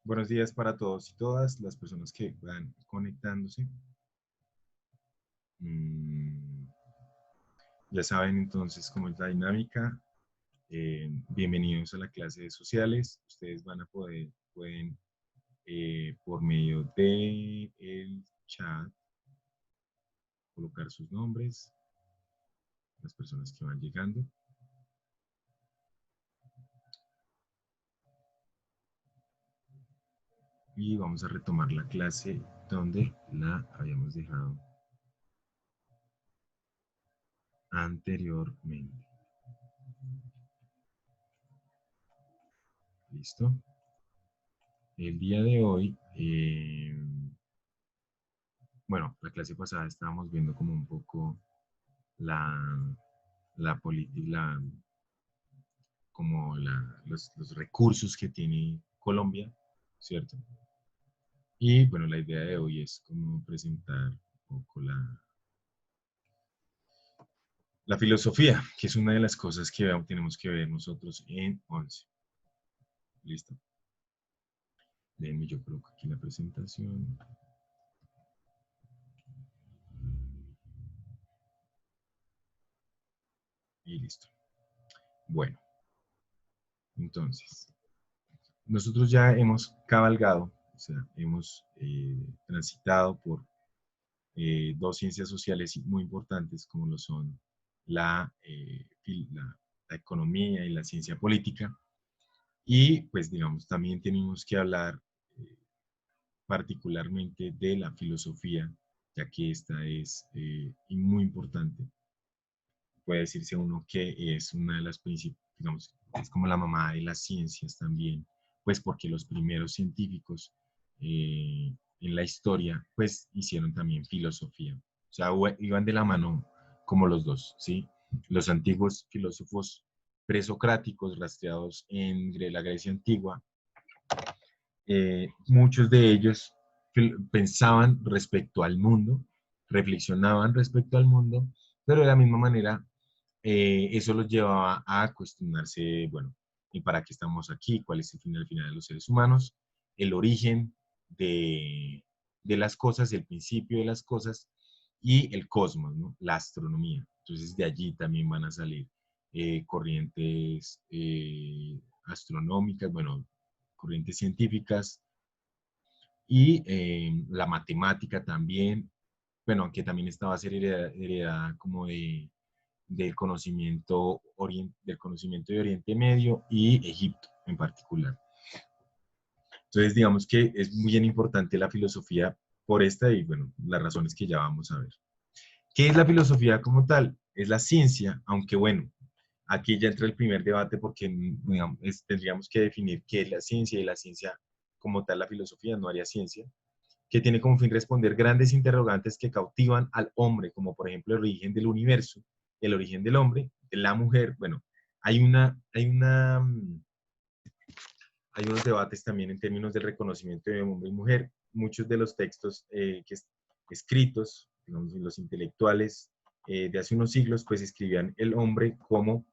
Buenos días para todos y todas las personas que van conectándose. Mm, Ya saben entonces cómo es la dinámica. Bienvenidos a la clase de sociales. Ustedes pueden por medio de el chat colocar sus nombres, las personas que van llegando. Y vamos a retomar la clase donde la habíamos dejado anteriormente. ¿Listo? El día de hoy, bueno, la clase pasada estábamos viendo como un poco la, la política, como los recursos que tiene Colombia, ¿cierto? Y bueno, la idea de hoy es como presentar un poco la filosofía, que es una de las cosas que tenemos que ver nosotros en 11. ¿Listo? Déjenme, yo coloco aquí la presentación. Y listo. Bueno, entonces, nosotros ya hemos cabalgado, o sea, hemos transitado por dos ciencias sociales muy importantes como lo son la, la economía y la ciencia política. Y pues digamos, también tenemos que hablar eh, particularmente de la filosofía, ya que esta es muy importante. Puede decirse uno que es una de las principales, digamos, es como la mamá de las ciencias también, pues porque los primeros científicos en la historia, pues hicieron también filosofía. O sea, iban de la mano como los dos, ¿sí? Los antiguos filósofos presocráticos rastreados en la Grecia antigua, muchos de ellos pensaban respecto al mundo, reflexionaban respecto al mundo, pero de la misma manera eso los llevaba a cuestionarse, bueno, ¿y para qué estamos aquí? ¿Cuál es el final de los seres humanos? El origen de las cosas, el principio de las cosas y el cosmos, ¿no? La astronomía. Entonces de allí también van a salir corrientes astronómicas, bueno, corrientes científicas y la matemática también, bueno, aunque también esta va a ser heredada como del conocimiento de Oriente Medio y Egipto en particular. Entonces, digamos que es muy bien importante la filosofía por esta y, bueno, las razones que ya vamos a ver. ¿Qué es la filosofía como tal? Es la ciencia, aunque bueno, aquí ya entra el primer debate porque digamos, tendríamos que definir qué es la ciencia y la ciencia como tal, la filosofía no haría ciencia, que tiene como fin responder grandes interrogantes que cautivan al hombre, como por ejemplo el origen del universo, el origen del hombre, de la mujer. Bueno, hay unos debates también en términos del reconocimiento de hombre y mujer. Muchos de los textos escritos, digamos, los intelectuales de hace unos siglos, pues escribían el hombre como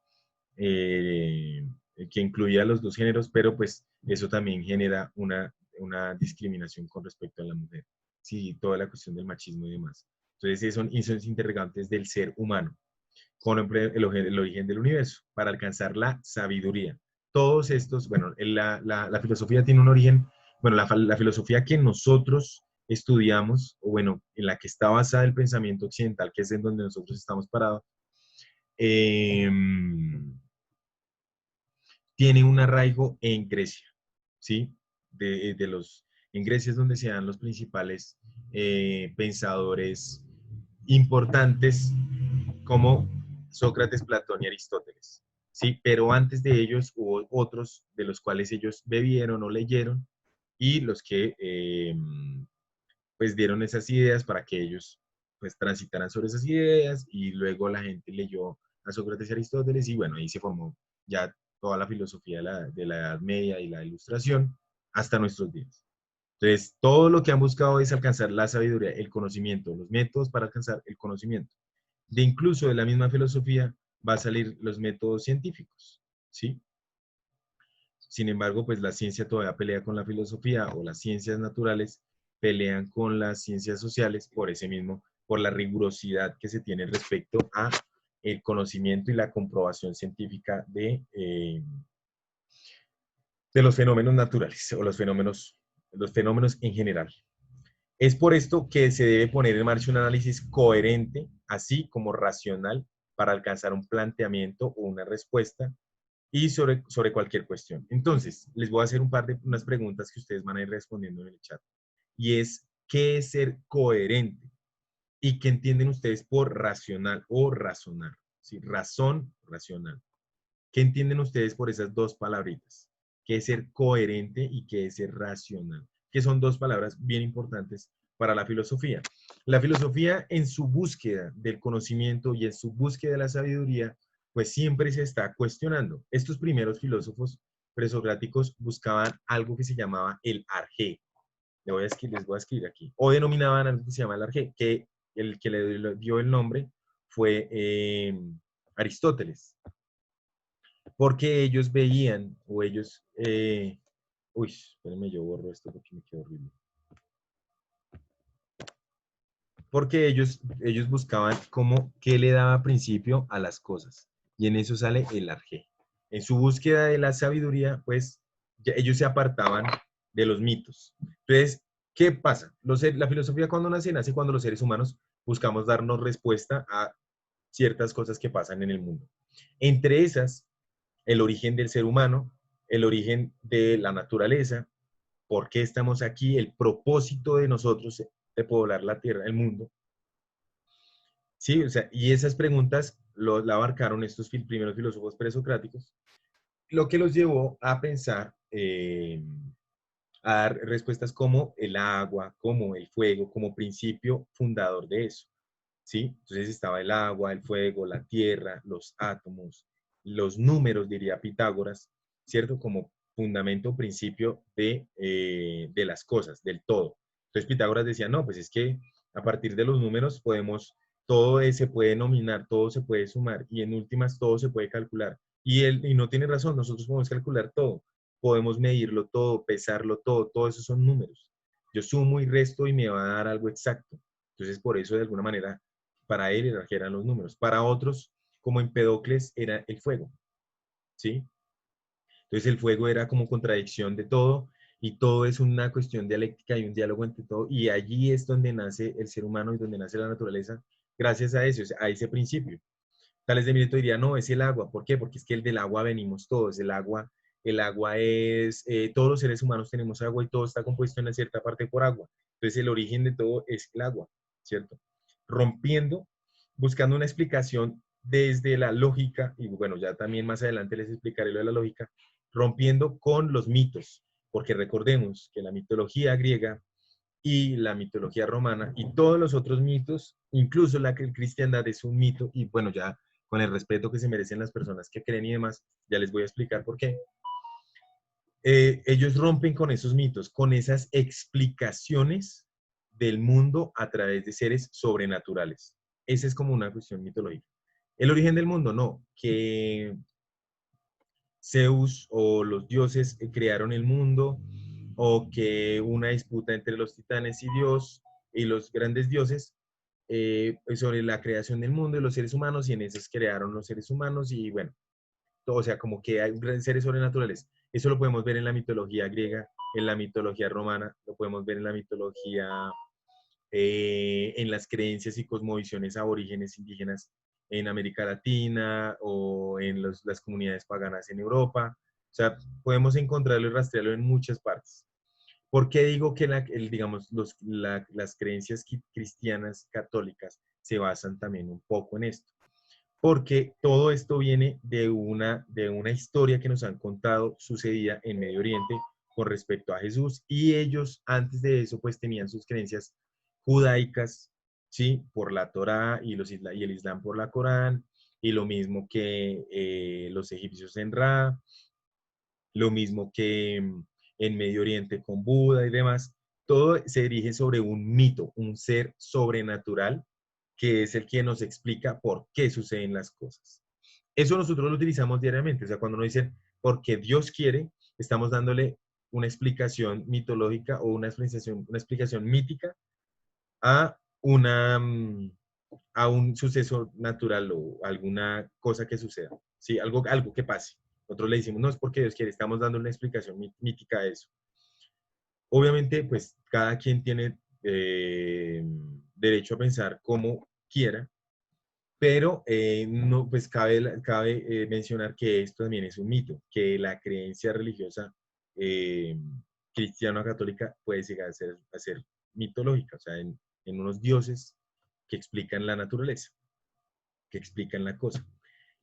eh, que incluía los dos géneros, pero pues eso también genera una discriminación con respecto a la mujer. Sí, toda la cuestión del machismo y demás. Entonces, son esos interrogantes del ser humano con el origen del universo para alcanzar la sabiduría. Todos estos, bueno, la filosofía tiene un origen, bueno, la filosofía que nosotros estudiamos, o bueno, en la que está basada el pensamiento occidental, que es en donde nosotros estamos parados, eh, tiene un arraigo en Grecia, ¿sí? En Grecia es donde se dan los principales pensadores importantes como Sócrates, Platón y Aristóteles, ¿sí? Pero antes de ellos hubo otros de los cuales ellos bebieron o leyeron y los que pues dieron esas ideas para que ellos pues transitaran sobre esas ideas y luego la gente leyó a Sócrates y Aristóteles y bueno, ahí se formó ya toda la filosofía de la Edad Media y la Ilustración hasta nuestros días. Entonces, todo lo que han buscado es alcanzar la sabiduría, el conocimiento, los métodos para alcanzar el conocimiento. De incluso de la misma filosofía va a salir los métodos científicos, ¿sí? Sin embargo, pues la ciencia todavía pelea con la filosofía o las ciencias naturales pelean con las ciencias sociales por ese mismo, por la rigurosidad que se tiene respecto a el conocimiento y la comprobación científica de los fenómenos naturales o los fenómenos en general. Es por esto que se debe poner en marcha un análisis coherente, así como racional, para alcanzar un planteamiento o una respuesta y sobre cualquier cuestión. Entonces, les voy a hacer unas preguntas que ustedes van a ir respondiendo en el chat. Y es, ¿qué es ser coherente? ¿Y qué entienden ustedes por racional o razonar? ¿Sí? Razón, racional. ¿Qué entienden ustedes por esas dos palabritas? ¿Qué es ser coherente y qué es ser racional? Que son dos palabras bien importantes para la filosofía. La filosofía en su búsqueda del conocimiento y en su búsqueda de la sabiduría, pues siempre se está cuestionando. Estos primeros filósofos presocráticos buscaban algo que se llamaba el arjé. Les voy a escribir aquí. O denominaban algo que se llama el arjé, que el que le dio el nombre fue Aristóteles, porque ellos veían, o ellos, uy, espérenme, yo borro esto porque me quedó horrible. Porque ellos buscaban como qué le daba principio a las cosas. Y en eso sale el arjé. En su búsqueda de la sabiduría, pues ellos se apartaban de los mitos. Entonces, ¿qué pasa? La filosofía cuando nace cuando los seres humanos buscamos darnos respuesta a ciertas cosas que pasan en el mundo. Entre esas, el origen del ser humano, el origen de la naturaleza, por qué estamos aquí, el propósito de nosotros de poblar la tierra, el mundo. Sí, o sea, y esas preguntas la abarcaron estos primeros filósofos presocráticos, lo que los llevó a pensar, a dar respuestas como el agua, como el fuego, como principio fundador de eso. ¿Sí? Entonces estaba el agua, el fuego, la tierra, los átomos, los números, diría Pitágoras, ¿cierto? Como fundamento, principio de las cosas, del todo. Entonces Pitágoras decía, no, pues es que a partir de los números todo se puede nominar, todo se puede sumar y en últimas todo se puede calcular. Y no tiene razón, nosotros podemos calcular todo, podemos medirlo todo, pesarlo todo eso son números. Yo sumo y resto y me va a dar algo exacto. Entonces, por eso, de alguna manera, para él eran los números. Para otros, como Empedocles, era el fuego, ¿sí? Entonces el fuego era como contradicción de todo y todo es una cuestión dialéctica y un diálogo entre todo y allí es donde nace el ser humano y donde nace la naturaleza gracias a eso, a ese principio. Tales de Mileto diría, no, es el agua. ¿Por qué? Porque es que del agua venimos todos. El agua es, todos los seres humanos tenemos agua y todo está compuesto en una cierta parte por agua. Entonces el origen de todo es el agua, ¿cierto? Rompiendo, buscando una explicación desde la lógica, y bueno, ya también más adelante les explicaré lo de la lógica, rompiendo con los mitos, porque recordemos que la mitología griega y la mitología romana y todos los otros mitos, incluso la cristiandad es un mito, y bueno, ya con el respeto que se merecen las personas que creen y demás, ya les voy a explicar por qué. Ellos rompen con esos mitos, con esas explicaciones del mundo a través de seres sobrenaturales. Esa es como una cuestión mitológica. El origen del mundo, no, que Zeus o los dioses crearon el mundo, o que una disputa entre los titanes y Dios y los grandes dioses sobre la creación del mundo y los seres humanos, y en esas crearon los seres humanos, y bueno, todo, o sea, como que hay seres sobrenaturales. Eso lo podemos ver en la mitología griega, en la mitología romana, lo podemos ver en la mitología, en las creencias y cosmovisiones aborígenes indígenas en América Latina o en las comunidades paganas en Europa. O sea, podemos encontrarlo y rastrearlo en muchas partes. ¿Por qué digo que digamos, las creencias cristianas católicas se basan también un poco en esto? Porque todo esto viene de una historia que nos han contado sucedida en Medio Oriente con respecto a Jesús, y ellos antes de eso pues tenían sus creencias judaicas, ¿sí? Por la Torá y el Islam por la Corán, y lo mismo que los egipcios en Ra, lo mismo que en Medio Oriente con Buda y demás. Todo se dirige sobre un mito, un ser sobrenatural que es el que nos explica por qué suceden las cosas. Eso nosotros lo utilizamos diariamente, o sea, cuando nos dicen porque Dios quiere, estamos dándole una explicación mitológica o una explicación mítica a a un suceso natural o alguna cosa que suceda, ¿sí? Algo que pase. Nosotros le decimos, no es porque Dios quiere, estamos dando una explicación mítica a eso. Obviamente, pues cada quien tiene derecho a pensar como quiera, pero no, pues cabe mencionar que esto también es un mito, que la creencia religiosa eh, cristiano-católica puede llegar a ser mitológica, o sea, en unos dioses que explican la naturaleza, que explican la cosa.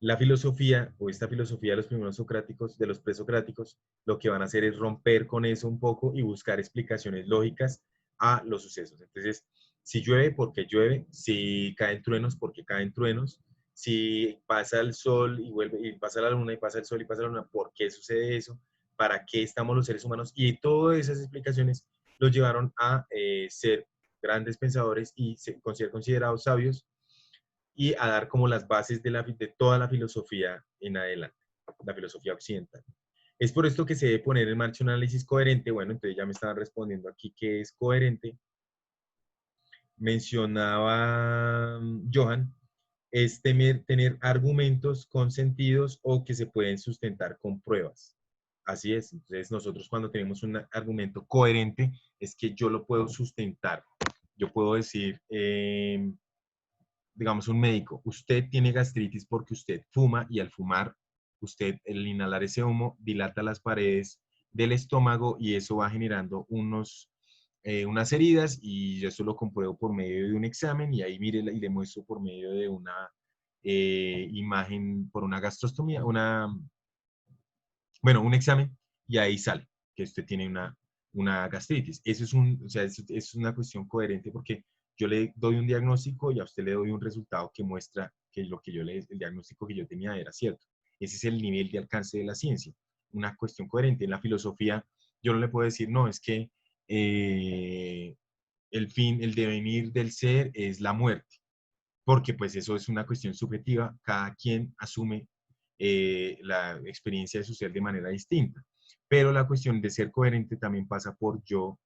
La filosofía, o esta filosofía de los primeros socráticos, de los presocráticos, lo que van a hacer es romper con eso un poco y buscar explicaciones lógicas a los sucesos. Entonces, si llueve, ¿por qué llueve? Si caen truenos, ¿por qué caen truenos? Si pasa el sol y vuelve, y pasa la luna, y pasa el sol y pasa la luna, ¿por qué sucede eso? ¿Para qué estamos los seres humanos? Y todas esas explicaciones los llevaron a ser grandes pensadores y ser considerados sabios y a dar como las bases de toda la filosofía en adelante, la filosofía occidental. Es por esto que se debe poner en marcha un análisis coherente. Bueno, entonces ya me estaban respondiendo aquí que es coherente. Mencionaba Johan, es tener argumentos con sentidos o que se pueden sustentar con pruebas. Así es. Entonces nosotros cuando tenemos un argumento coherente es que yo lo puedo sustentar. Yo puedo decir, digamos, un médico, usted tiene gastritis porque usted fuma y al fumar, usted, el inhalar ese humo, dilata las paredes del estómago y eso va generando unas heridas y yo eso lo compruebo por medio de un examen y ahí mire y le muestro por medio de una imagen, por una gastrostomía, bueno, un examen y ahí sale que usted tiene una gastritis. Eso es o sea, es una cuestión coherente porque yo le doy un diagnóstico y a usted le doy un resultado que muestra que el diagnóstico que yo tenía era cierto. Ese es el nivel de alcance de la ciencia. Una cuestión coherente. En la filosofía, yo no le puedo decir, no, es que el devenir del ser es la muerte, porque pues eso es una cuestión subjetiva, cada quien asume la experiencia de su ser de manera distinta. Pero la cuestión de ser coherente también pasa por yo,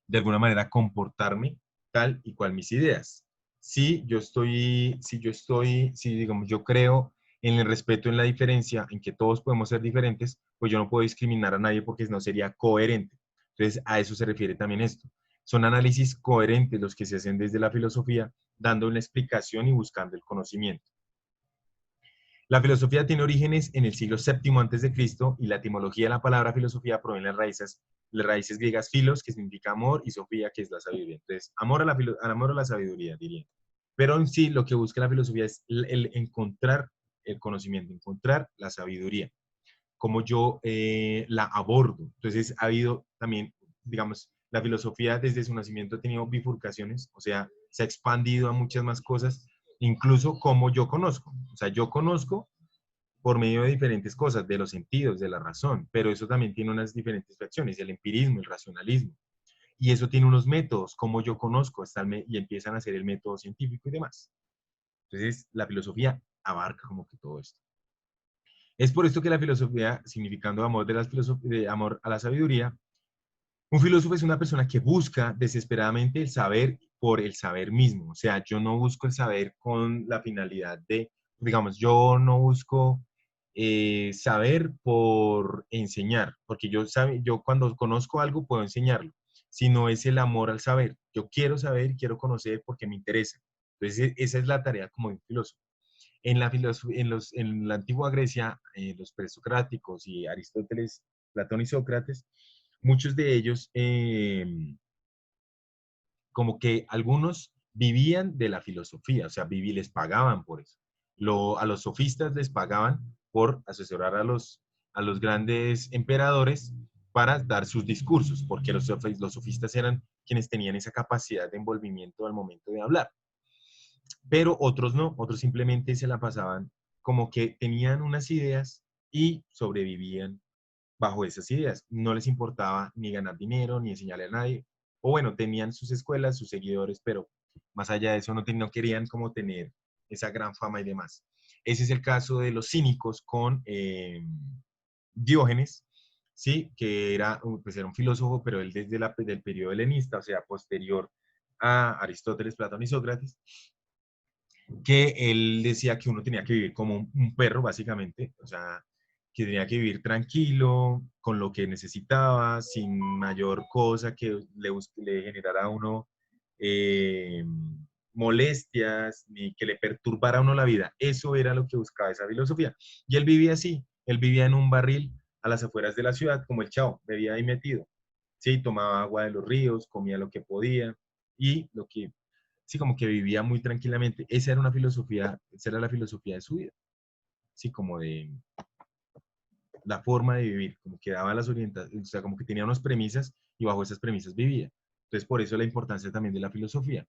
de alguna manera, comportarme tal y cual mis ideas. Si digamos, yo creo en el respeto, en la diferencia, en que todos podemos ser diferentes, pues yo no puedo discriminar a nadie porque no sería coherente. Entonces, a eso se refiere también esto. Son análisis coherentes los que se hacen desde la filosofía, dando una explicación y buscando el conocimiento. La filosofía tiene orígenes en el siglo VII antes de Cristo y la etimología de la palabra filosofía proviene de las raíces griegas filos, que significa amor, y sofía, que es la sabiduría. Entonces, al amor a la sabiduría, diría. Pero en sí, lo que busca la filosofía es el encontrar el conocimiento, encontrar la sabiduría, como yo la abordo. Entonces, ha habido también, digamos, la filosofía desde su nacimiento ha tenido bifurcaciones, o sea, se ha expandido a muchas más cosas, incluso como yo conozco. O sea, yo conozco por medio de diferentes cosas, de los sentidos, de la razón, pero eso también tiene unas diferentes fracciones, el empirismo, el racionalismo, y eso tiene unos métodos, como yo conozco, y empiezan a ser el método científico y demás. Entonces, la filosofía abarca como que todo esto. Es por esto que la filosofía, significando amor, de amor a la sabiduría, un filósofo es una persona que busca desesperadamente el saber por el saber mismo. O sea, yo no busco el saber con la finalidad de, digamos, yo no busco saber por enseñar, porque yo cuando conozco algo puedo enseñarlo, sino es el amor al saber. Yo quiero saber, quiero conocer porque me interesa. Entonces, esa es la tarea como de un filósofo. En la antigua Grecia, los presocráticos y Aristóteles, Platón y Sócrates, muchos de ellos, como que algunos vivían de la filosofía, o sea, les pagaban por eso. A los sofistas les pagaban por asesorar a los grandes emperadores para dar sus discursos, porque los sofistas eran quienes tenían esa capacidad de envolvimiento al momento de hablar. Pero otros no, otros simplemente se la pasaban como que tenían unas ideas y sobrevivían bajo esas ideas. No les importaba ni ganar dinero, ni enseñarle a nadie. O bueno, tenían sus escuelas, sus seguidores, pero más allá de eso no querían como tener esa gran fama y demás. Ese es el caso de los cínicos con Diógenes, ¿sí? Que era, pues era un filósofo, pero él desde del periodo helenista, o sea, posterior a Aristóteles, Platón y Sócrates, que él decía que uno tenía que vivir como un perro, básicamente, o sea, que tenía que vivir tranquilo, con lo que necesitaba, sin mayor cosa que le generara a uno eh, molestias, ni que le perturbara a uno la vida. Eso era lo que buscaba esa filosofía. Y él vivía así, él vivía en un barril a las afueras de la ciudad, como el chavo, bebía ahí metido. Sí, tomaba agua de los ríos, comía lo que podía y lo que sí, como que vivía muy tranquilamente. Esa era una filosofía, esa era la filosofía de su vida, sí, como de la forma de vivir, como que daba las orientaciones, o sea, como que tenía unas premisas y bajo esas premisas vivía. Entonces, por eso la importancia también de la filosofía.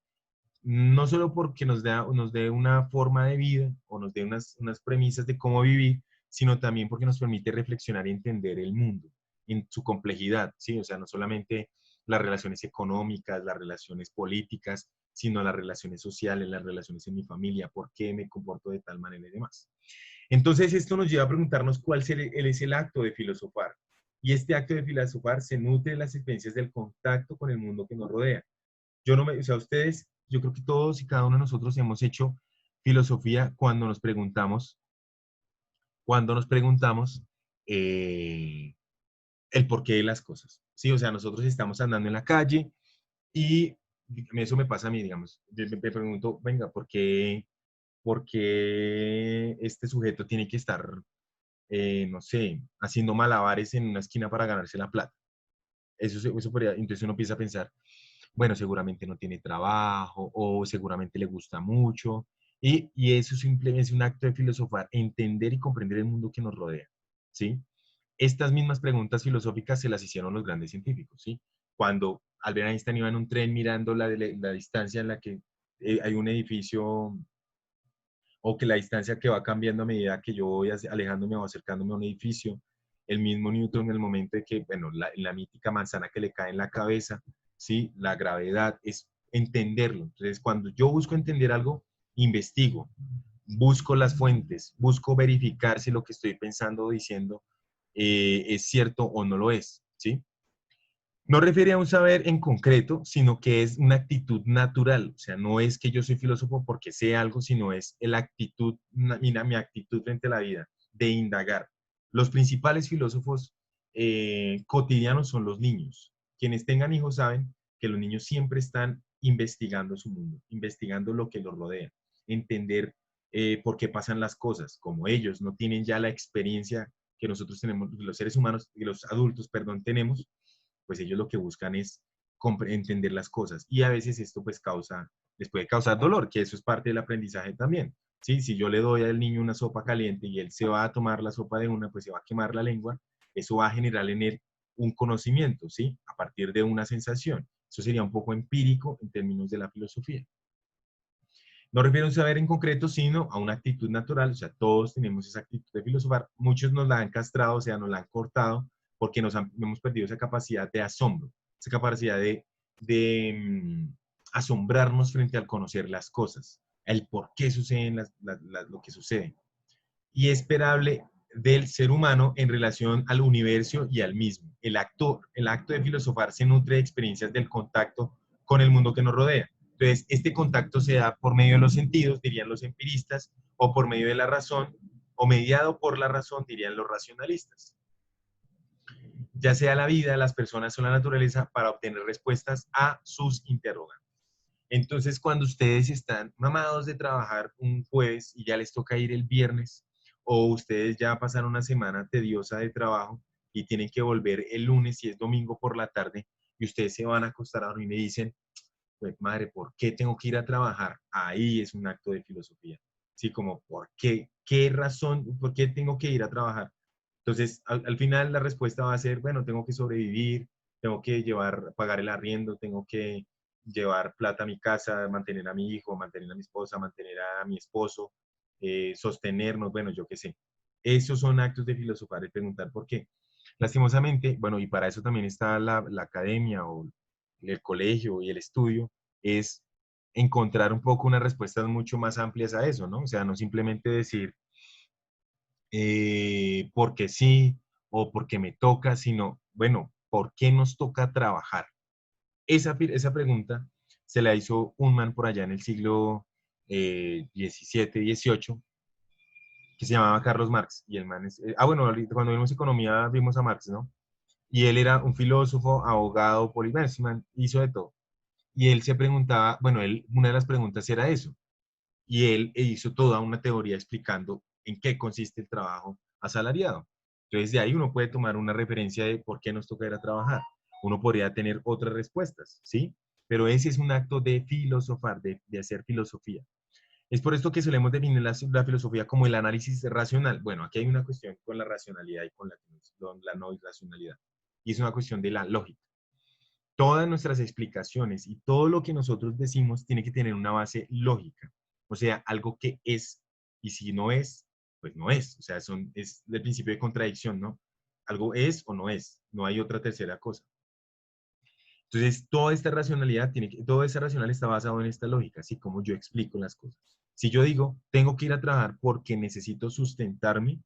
No solo porque nos dé una forma de vida o nos dé unas premisas de cómo vivir, sino también porque nos permite reflexionar y entender el mundo en su complejidad, ¿sí? O sea, no solamente las relaciones económicas, las relaciones políticas, sino las relaciones sociales, las relaciones en mi familia, por qué me comporto de tal manera y demás. Entonces, esto nos lleva a preguntarnos cuál es el acto de filosofar. Y este acto de filosofar se nutre de las experiencias del contacto con el mundo que nos rodea. Yo no me, o sea, ustedes, yo creo que todos y cada uno de nosotros hemos hecho filosofía cuando nos preguntamos eh, el porqué de las cosas. Sí, o sea, nosotros estamos andando en la calle y eso me pasa a mí, digamos. Me pregunto, venga, por qué este sujeto tiene que estar, no sé, haciendo malabares en una esquina para ganarse la plata? Eso podría, entonces uno empieza a pensar, bueno, seguramente no tiene trabajo o seguramente le gusta mucho. Y eso simplemente es un acto de filosofar, entender y comprender el mundo que nos rodea, ¿sí? Estas mismas preguntas filosóficas se las hicieron los grandes científicos, ¿sí? Cuando Albert Einstein iba en un tren mirando la distancia en la que hay un edificio o que la distancia que va cambiando a medida que yo voy alejándome o acercándome a un edificio, el mismo Newton en el momento de que, bueno, la mítica manzana que le cae en la cabeza, ¿sí? La gravedad, es entenderlo. Entonces, cuando yo busco entender algo, investigo, busco las fuentes, busco verificar si lo que estoy pensando o diciendo es cierto o no lo es, ¿sí? No refiere a un saber en concreto, sino que es una actitud natural. O sea, no es que yo soy filósofo porque sé algo, sino es la actitud, mi actitud frente a la vida, de indagar. Los principales filósofos cotidianos son los niños. Quienes tengan hijos saben que los niños siempre están investigando su mundo, investigando lo que los rodea, entender por qué pasan las cosas. Como ellos no tienen ya la experiencia que nosotros tenemos, los seres humanos, y los adultos, perdón, tenemos, pues ellos lo que buscan es entender las cosas y a veces esto pues les puede causar dolor, que eso es parte del aprendizaje también. ¿Sí? Si yo le doy al niño una sopa caliente y él se va a tomar la sopa de una, pues se va a quemar la lengua, eso va a generar en él un conocimiento, ¿sí? A partir de una sensación. Eso sería un poco empírico en términos de la filosofía. No refiero a un saber en concreto, sino a una actitud natural. O sea, todos tenemos esa actitud de filosofar. Muchos nos la han castrado, o sea, nos la han cortado, porque hemos perdido esa capacidad de asombro, esa capacidad de asombrarnos frente al conocer las cosas, el por qué suceden lo que sucede. Y esperable del ser humano en relación al universo y al mismo. El acto de filosofar se nutre de experiencias del contacto con el mundo que nos rodea. Entonces, este contacto se da por medio de los sentidos, dirían los empiristas, o por medio de la razón, o mediado por la razón, dirían los racionalistas. Ya sea la vida, las personas o la naturaleza, para obtener respuestas a sus interrogantes. Entonces, cuando ustedes están mamados de trabajar un jueves y ya les toca ir el viernes, o ustedes ya pasaron una semana tediosa de trabajo y tienen que volver el lunes y es domingo por la tarde, y ustedes se van a acostar a dormir y dicen, pues madre, ¿por qué tengo que ir a trabajar? Ahí es un acto de filosofía. Sí, como, ¿por qué? ¿Qué razón? ¿Por qué tengo que ir a trabajar? Entonces, al final la respuesta va a ser, bueno, tengo que sobrevivir, tengo que pagar el arriendo, tengo que llevar plata a mi casa, mantener a mi hijo, mantener a mi esposa, mantener a mi esposo, sostenernos, bueno, yo qué sé. Esos son actos de filosofar, de preguntar por qué. Lastimosamente, bueno, y para eso también está la academia o el colegio y el estudio, es encontrar un poco unas respuestas mucho más amplias a eso, ¿no? O sea, no simplemente decir porque sí o porque me toca, sino, bueno, ¿por qué nos toca trabajar? Esa pregunta se la hizo un man por allá en el siglo XVII, XVIII, que se llamaba Carlos Marx. Y el man es, bueno, cuando vimos economía vimos a Marx, ¿no? Y él era un filósofo, abogado, polimerman, hizo de todo. Y él se preguntaba, bueno, una de las preguntas era eso. Y él hizo toda una teoría explicando en qué consiste el trabajo asalariado. Entonces, de ahí uno puede tomar una referencia de por qué nos toca ir a trabajar. Uno podría tener otras respuestas, ¿sí? Pero ese es un acto de filosofar, de hacer filosofía. Es por esto que solemos definir la filosofía como el análisis racional. Bueno, aquí hay una cuestión con la racionalidad y con la no irracionalidad. Y es una cuestión de la lógica. Todas nuestras explicaciones y todo lo que nosotros decimos tiene que tener una base lógica. O sea, algo que es, y si no es, pues no es. O sea, es el principio de contradicción, ¿no? Algo es o no es. No hay otra tercera cosa. Entonces, toda esta racionalidad todo ese racional está basado en esta lógica, así como yo explico las cosas. Si yo digo, tengo que ir a trabajar porque necesito sustentarme,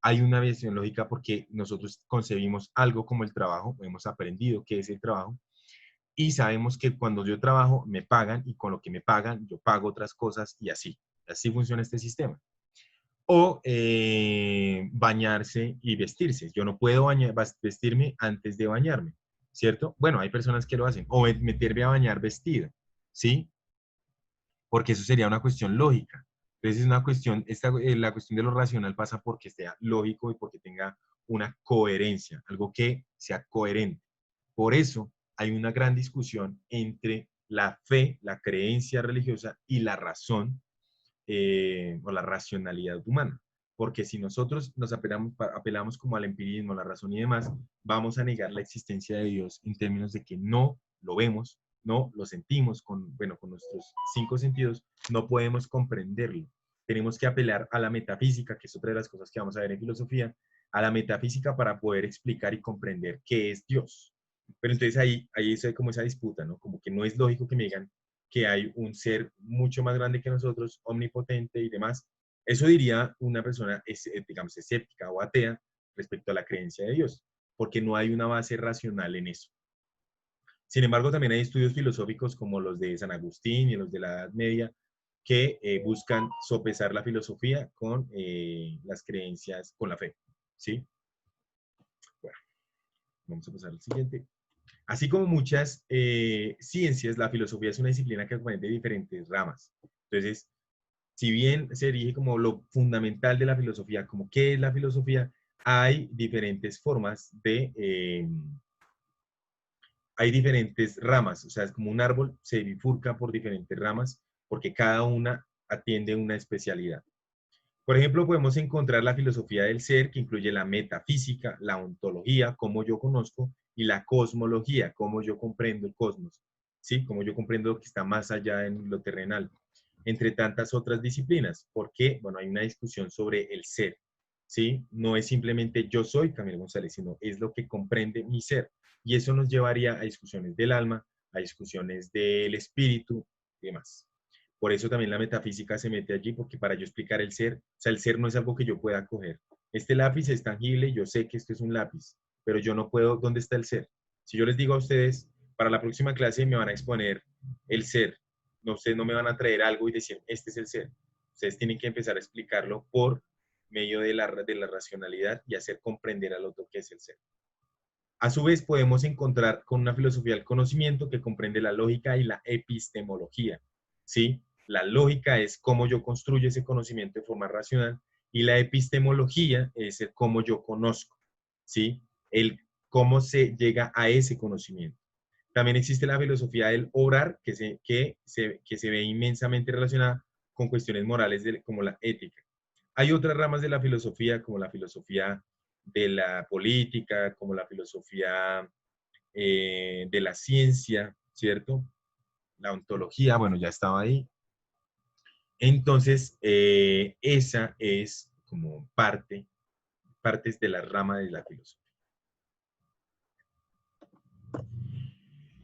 hay una visión lógica porque nosotros concebimos algo como el trabajo, hemos aprendido qué es el trabajo, y sabemos que cuando yo trabajo me pagan y con lo que me pagan yo pago otras cosas y así. Así funciona este sistema. O bañarse y vestirse. Yo no puedo vestirme antes de bañarme, ¿cierto? Bueno, hay personas que lo hacen. O meterme a bañar vestido, ¿sí? Porque eso sería una cuestión lógica. Entonces es una cuestión, la cuestión de lo racional pasa porque sea lógico y porque tenga una coherencia, algo que sea coherente. Por eso hay una gran discusión entre la fe, la creencia religiosa y la razón o la racionalidad humana. Porque si nosotros nos apelamos como al empirismo, la razón y demás, vamos a negar la existencia de Dios en términos de que no lo vemos, no lo sentimos bueno, con nuestros cinco sentidos, no podemos comprenderlo. Tenemos que apelar a la metafísica, que es otra de las cosas que vamos a ver en filosofía, a la metafísica para poder explicar y comprender qué es Dios. Pero entonces ahí es como esa disputa, ¿no? Como que no es lógico que me digan que hay un ser mucho más grande que nosotros, omnipotente y demás. Eso diría una persona, digamos, escéptica o atea respecto a la creencia de Dios, porque no hay una base racional en eso. Sin embargo, también hay estudios filosóficos como los de San Agustín y los de la Edad Media que buscan sopesar la filosofía con las creencias, con la fe. ¿Sí? Bueno, vamos a pasar al siguiente. Así como muchas ciencias, la filosofía es una disciplina que comprende diferentes ramas. Entonces, si bien se erige como lo fundamental de la filosofía, como qué es la filosofía, hay diferentes formas hay diferentes ramas, o sea, es como un árbol, se bifurca por diferentes ramas, porque cada una atiende una especialidad. Por ejemplo, podemos encontrar la filosofía del ser, que incluye la metafísica, la ontología, cómo yo conozco, y la cosmología, cómo yo comprendo el cosmos, ¿sí? Cómo yo comprendo lo que está más allá en lo terrenal, entre tantas otras disciplinas. Porque, bueno, hay una discusión sobre el ser, ¿sí? No es simplemente yo soy Camilo González, sino es lo que comprende mi ser. Y eso nos llevaría a discusiones del alma, a discusiones del espíritu y demás. Por eso también la metafísica se mete allí, porque para yo explicar el ser, o sea, el ser no es algo que yo pueda coger. Este lápiz es tangible, yo sé que esto es un lápiz, pero yo no puedo, ¿dónde está el ser? Si yo les digo a ustedes, para la próxima clase me van a exponer el ser, no, ustedes no me van a traer algo y decir, este es el ser. Ustedes tienen que empezar a explicarlo por medio de la racionalidad y hacer comprender al otro qué es el ser. A su vez, podemos encontrar con una filosofía del conocimiento que comprende la lógica y la epistemología, ¿sí? La lógica es cómo yo construyo ese conocimiento de forma racional y la epistemología es el cómo yo conozco, ¿sí? El cómo se llega a ese conocimiento. También existe la filosofía del obrar, que se ve inmensamente relacionada con cuestiones morales como la ética. Hay otras ramas de la filosofía, como la filosofía de la política, como la filosofía de la ciencia, ¿cierto? La ontología, bueno, ya estaba ahí. Entonces, esa es como partes de la rama de la filosofía.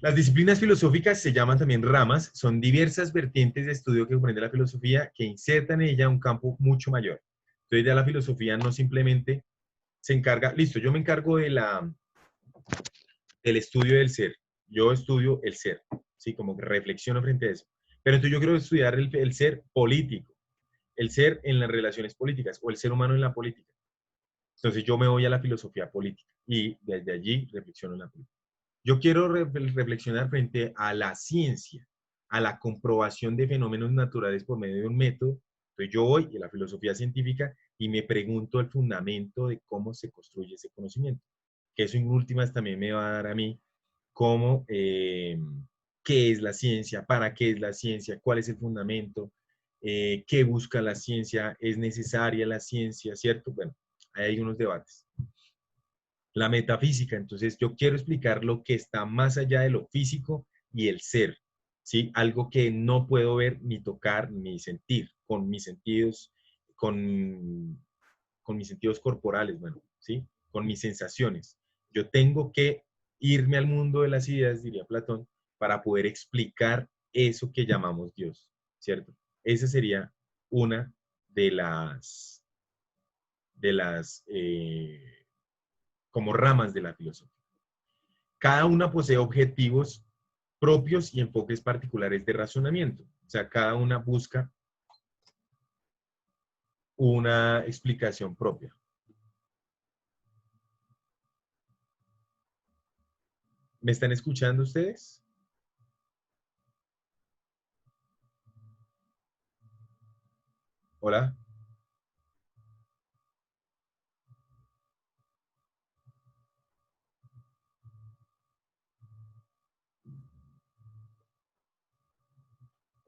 Las disciplinas filosóficas se llaman también ramas, son diversas vertientes de estudio que comprende la filosofía que insertan en ella un campo mucho mayor. Entonces ya la filosofía no simplemente se encarga, listo, yo me encargo del estudio del ser, yo estudio el ser, ¿sí? Como que reflexiono frente a eso. Pero entonces yo quiero estudiar el ser político, el ser en las relaciones políticas o el ser humano en la política. Entonces yo me voy a la filosofía política y desde allí reflexiono en la política. Yo quiero reflexionar frente a la ciencia, a la comprobación de fenómenos naturales por medio de un método. Entonces yo voy a la filosofía científica y me pregunto el fundamento de cómo se construye ese conocimiento. Que eso en últimas también me va a dar a mí cómo, qué es la ciencia, para qué es la ciencia, cuál es el fundamento, qué busca la ciencia, es necesaria la ciencia, ¿cierto? Bueno, hay unos debates. La metafísica, entonces yo quiero explicar lo que está más allá de lo físico y el ser, ¿sí? Algo que no puedo ver, ni tocar, ni sentir, con mis sentidos, con, con mis sentidos corporales, bueno, ¿sí? Con mis sensaciones. Yo tengo que irme al mundo de las ideas, diría Platón, para poder explicar eso que llamamos Dios, ¿cierto? Esa sería una de las como ramas de la filosofía. Cada una posee objetivos propios y enfoques particulares de razonamiento. O sea, cada una busca una explicación propia. ¿Me están escuchando ustedes? Hola.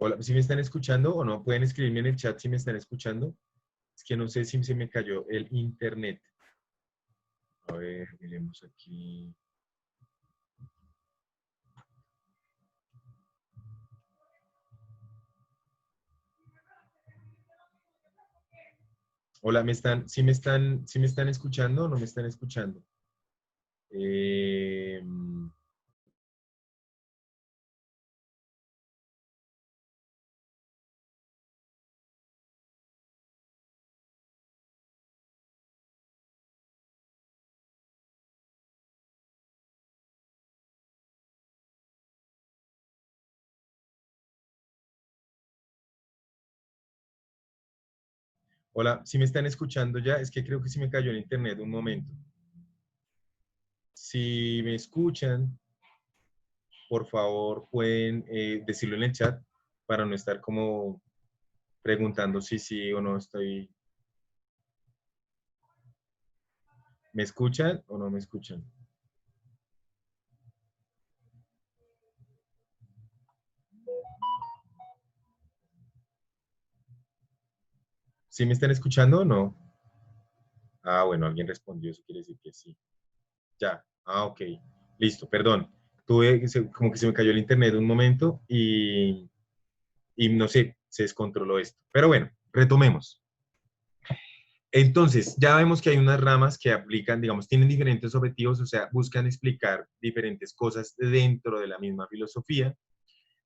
Hola, ¿sí me están escuchando o no? Pueden escribirme en el chat si me están escuchando. Es que no sé si se me cayó el internet. A ver, miremos aquí. Hola, ¿sí me están escuchando o no me están escuchando? Eh, hola, ¿sí me están escuchando ya? Es que creo que sí me cayó el internet un momento. Si me escuchan, por favor, pueden decirlo en el chat para no estar como preguntando si sí o no estoy. ¿Me escuchan o no me escuchan? ¿Sí me están escuchando o no? Ah, bueno, alguien respondió, eso quiere decir que sí. Ya, ah, ok. Listo, perdón. Como que se me cayó el internet un momento y no sé, se descontroló esto. Pero bueno, retomemos. Entonces, ya vemos que hay unas ramas que aplican, digamos, tienen diferentes objetivos, o sea, buscan explicar diferentes cosas dentro de la misma filosofía,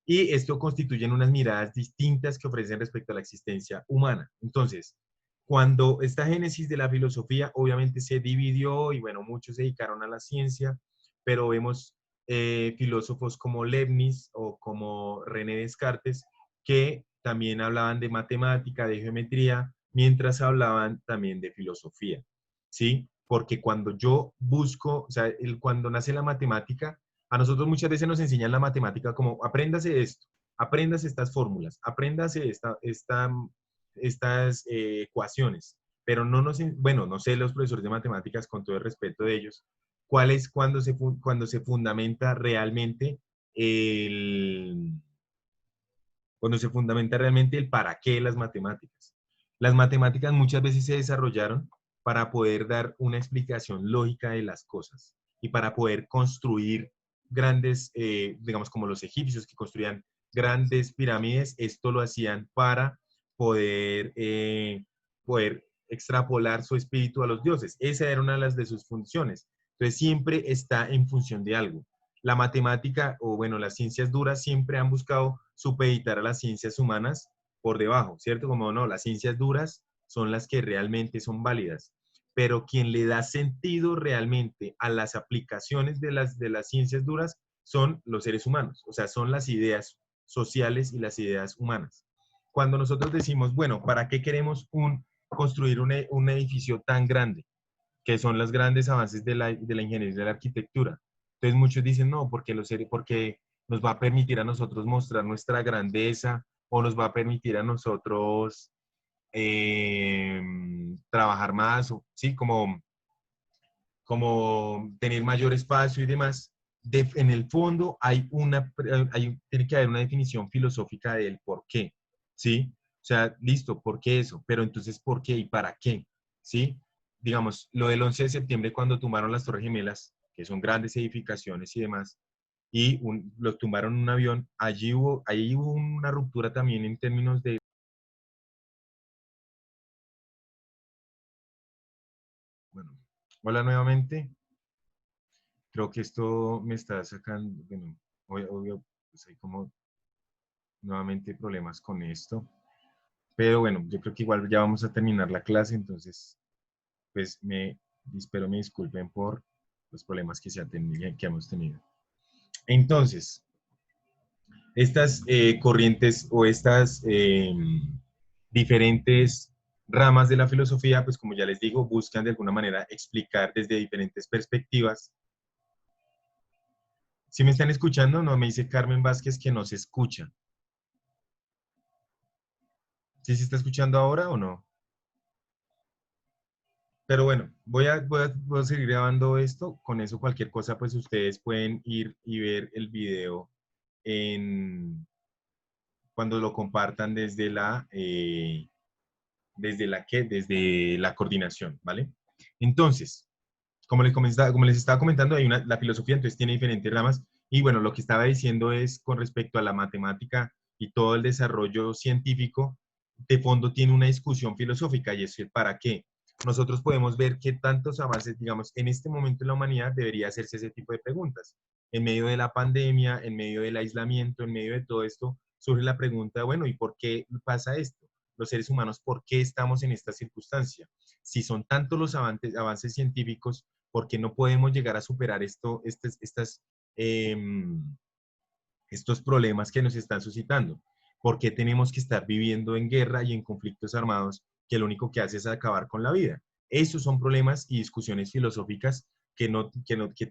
y esto constituyen unas miradas distintas que ofrecen respecto a la existencia humana. Entonces, cuando esta génesis de la filosofía obviamente se dividió y bueno, muchos se dedicaron a la ciencia, pero vemos filósofos como Leibniz o como René Descartes que también hablaban de matemática, de geometría, mientras hablaban también de filosofía, ¿sí? Porque cuando yo busco, o sea, cuando nace la matemática, a nosotros muchas veces nos enseñan la matemática como apréndase esto, apréndase estas fórmulas, apréndase estas ecuaciones, pero no nos, bueno, no sé los profesores de matemáticas, con todo el respeto de ellos, cuál es cuando se fundamenta realmente el, cuando se fundamenta realmente el para qué de las matemáticas. Las matemáticas muchas veces se desarrollaron para poder dar una explicación lógica de las cosas y para poder construir grandes, digamos como los egipcios que construían grandes pirámides, esto lo hacían para poder extrapolar su espíritu a los dioses. Esa era una de sus funciones. Entonces siempre está en función de algo. la matemática o bueno, las ciencias duras siempre han buscado supeditar a las ciencias humanas por debajo, ¿cierto? Como no, las ciencias duras son las que realmente son válidas, pero quien le da sentido realmente a las aplicaciones de las ciencias duras son los seres humanos, o sea, son las ideas sociales y las ideas humanas. Cuando nosotros decimos, bueno, ¿para qué queremos construir un edificio tan grande? Que son los grandes avances de la ingeniería y de la arquitectura. Entonces muchos dicen, no, porque nos va a permitir a nosotros mostrar nuestra grandeza o nos va a permitir a nosotros trabajar más, o, sí, como tener mayor espacio y demás. En el fondo tiene que haber una definición filosófica del por qué, ¿sí? O sea, listo, ¿por qué eso? Pero entonces, ¿por qué y para qué? ¿Sí? Digamos, lo del 11 de septiembre cuando tumbaron las Torres Gemelas, que son grandes edificaciones y demás, y los tumbaron en un avión, ahí hubo una ruptura también en términos de, bueno, hola nuevamente. Creo que esto me está sacando, bueno, obvio, pues hay como nuevamente problemas con esto, pero bueno, yo creo que igual ya vamos a terminar la clase, entonces, pues espero me disculpen por los problemas que hemos tenido. Entonces, estas corrientes o estas diferentes ramas de la filosofía, pues como ya les digo, buscan de alguna manera explicar desde diferentes perspectivas. Si me están escuchando, no me dice Carmen Vázquez que no se escucha. ¿Sí se está escuchando ahora o no? Pero bueno, voy a seguir grabando esto. Con eso, cualquier cosa, pues ustedes pueden ir y ver el video en, cuando lo compartan desde la coordinación, ¿vale? Entonces, como les estaba comentando, la filosofía entonces tiene diferentes ramas y bueno, lo que estaba diciendo es con respecto a la matemática y todo el desarrollo científico, de fondo tiene una discusión filosófica y es el para qué. Nosotros podemos ver que tantos avances, digamos, en este momento en la humanidad debería hacerse ese tipo de preguntas. En medio de la pandemia, en medio del aislamiento, en medio de todo esto, surge la pregunta, bueno, ¿y por qué pasa esto? Los seres humanos, ¿por qué estamos en esta circunstancia? Si son tantos los avances científicos, porque no podemos llegar a superar eh, estos problemas que nos están suscitando. Porque tenemos que estar viviendo en guerra y en conflictos armados que lo único que hace es acabar con la vida. Esos son problemas y discusiones filosóficas que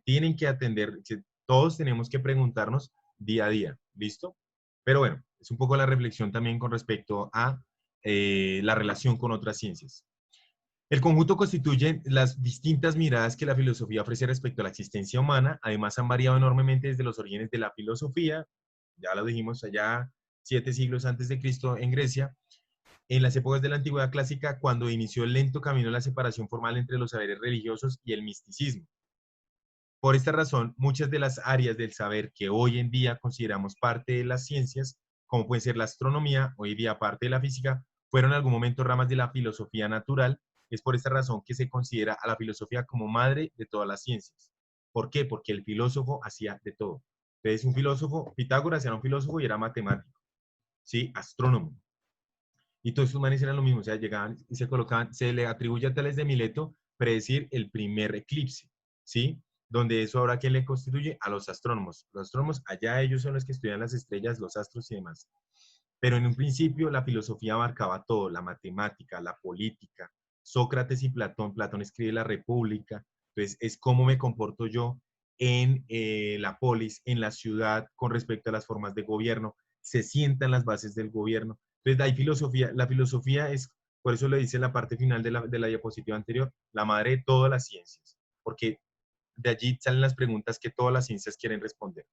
tienen que atender, que todos tenemos que preguntarnos día a día. ¿Listo? Pero bueno, es un poco la reflexión también con respecto a la relación con otras ciencias. El conjunto constituye las distintas miradas que la filosofía ofrece respecto a la existencia humana. Además, han variado enormemente desde los orígenes de la filosofía, ya lo dijimos allá 7 siglos antes de Cristo en Grecia, en las épocas de la antigüedad clásica, cuando inició el lento camino de la separación formal entre los saberes religiosos y el misticismo. Por esta razón, muchas de las áreas del saber que hoy en día consideramos parte de las ciencias, como puede ser la astronomía, hoy día parte de la física, fueron en algún momento ramas de la filosofía natural. Es por esta razón que se considera a la filosofía como madre de todas las ciencias. ¿Por qué? Porque el filósofo hacía de todo. Entonces, un filósofo, Pitágoras era un filósofo y era matemático, ¿sí? Astrónomo. Y todos estos manes eran lo mismo, o sea, llegaban y se colocaban, se le atribuye a Tales de Mileto predecir el primer eclipse, ¿sí? Donde eso ahora, ¿quién le constituye? A los astrónomos. Los astrónomos, allá ellos son los que estudian las estrellas, los astros y demás. Pero en un principio la filosofía abarcaba todo, la matemática, la política, Sócrates y Platón escribe la República, entonces es cómo me comporto yo en la polis, en la ciudad, con respecto a las formas de gobierno, se sientan las bases del gobierno. Entonces hay filosofía, la filosofía es, por eso le dice en la parte final de la diapositiva anterior, la madre de todas las ciencias, porque de allí salen las preguntas que todas las ciencias quieren responder.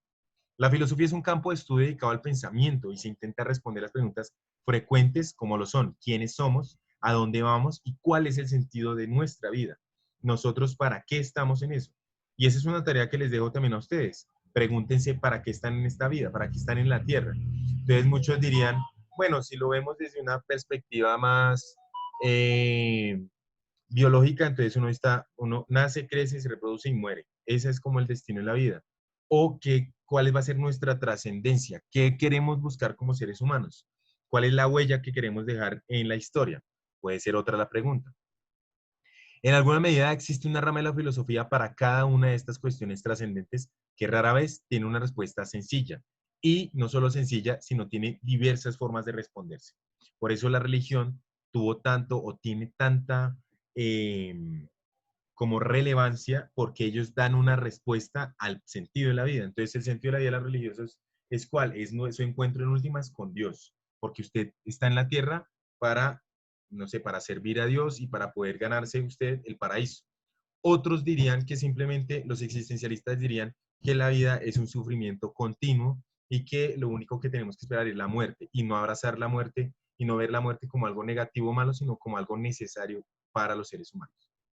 La filosofía es un campo de estudio dedicado al pensamiento y se intenta responder las preguntas frecuentes como lo son: ¿quiénes somos? ¿A dónde vamos? ¿Y cuál es el sentido de nuestra vida? Nosotros, ¿para qué estamos en eso? Y esa es una tarea que les dejo también a ustedes. Pregúntense para qué están en esta vida, para qué están en la tierra. Entonces muchos dirían, bueno, si lo vemos desde una perspectiva más biológica, entonces uno nace, crece, se reproduce y muere. Ese es como el destino de la vida. o cuál va a ser nuestra trascendencia, qué queremos buscar como seres humanos, cuál es la huella que queremos dejar en la historia. Puede ser otra la pregunta. En alguna medida existe una rama de la filosofía para cada una de estas cuestiones trascendentes que rara vez tiene una respuesta sencilla. Y no solo sencilla, sino tiene diversas formas de responderse. Por eso la religión tuvo tanto o tiene tanta como relevancia porque ellos dan una respuesta al sentido de la vida. Entonces el sentido de la vida de los religiosos es cuál, es su encuentro en últimas con Dios, porque usted está en la tierra para, no sé, para servir a Dios y para poder ganarse usted el paraíso. Otros dirían que simplemente los existencialistas dirían que la vida es un sufrimiento continuo y que lo único que tenemos que esperar es la muerte y no abrazar la muerte y no ver la muerte como algo negativo o malo, sino como algo necesario para los seres humanos.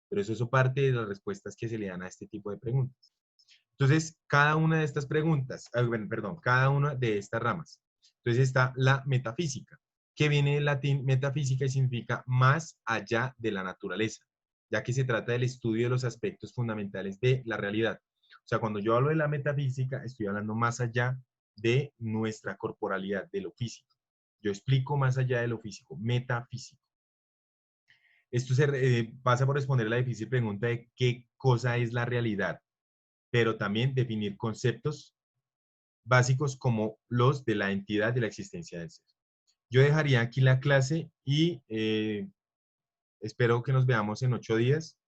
Pero eso parte de las respuestas que se le dan a este tipo de preguntas. Entonces, cada una de estas preguntas, bueno, perdón, cada una de estas ramas. Entonces está la metafísica, que viene del latín metafísica y significa más allá de la naturaleza, ya que se trata del estudio de los aspectos fundamentales de la realidad. O sea, cuando yo hablo de la metafísica, estoy hablando más allá de nuestra corporalidad, de lo físico. Yo explico más allá de lo físico, metafísico. Esto pasa por responder la difícil pregunta de qué cosa es la realidad, pero también definir conceptos básicos como los de la entidad de la existencia del ser. Yo dejaría aquí la clase y espero que nos veamos en 8 días.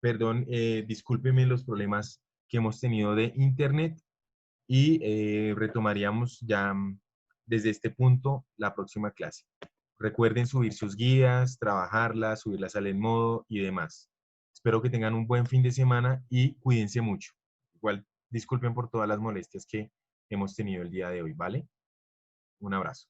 Perdón, discúlpeme los problemas que hemos tenido de internet y retomaríamos ya desde este punto la próxima clase. Recuerden subir sus guías, trabajarlas, subirlas al en modo y demás. Espero que tengan un buen fin de semana y cuídense mucho. Igual, disculpen por todas las molestias que hemos tenido el día de hoy, ¿vale? Un abrazo.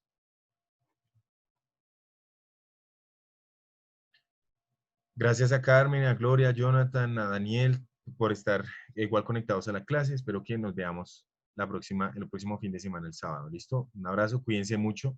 Gracias a Carmen, a Gloria, a Jonathan, a Daniel por estar igual conectados a la clase. Espero que nos veamos el próximo fin de semana, el sábado. ¿Listo? Un abrazo, cuídense mucho.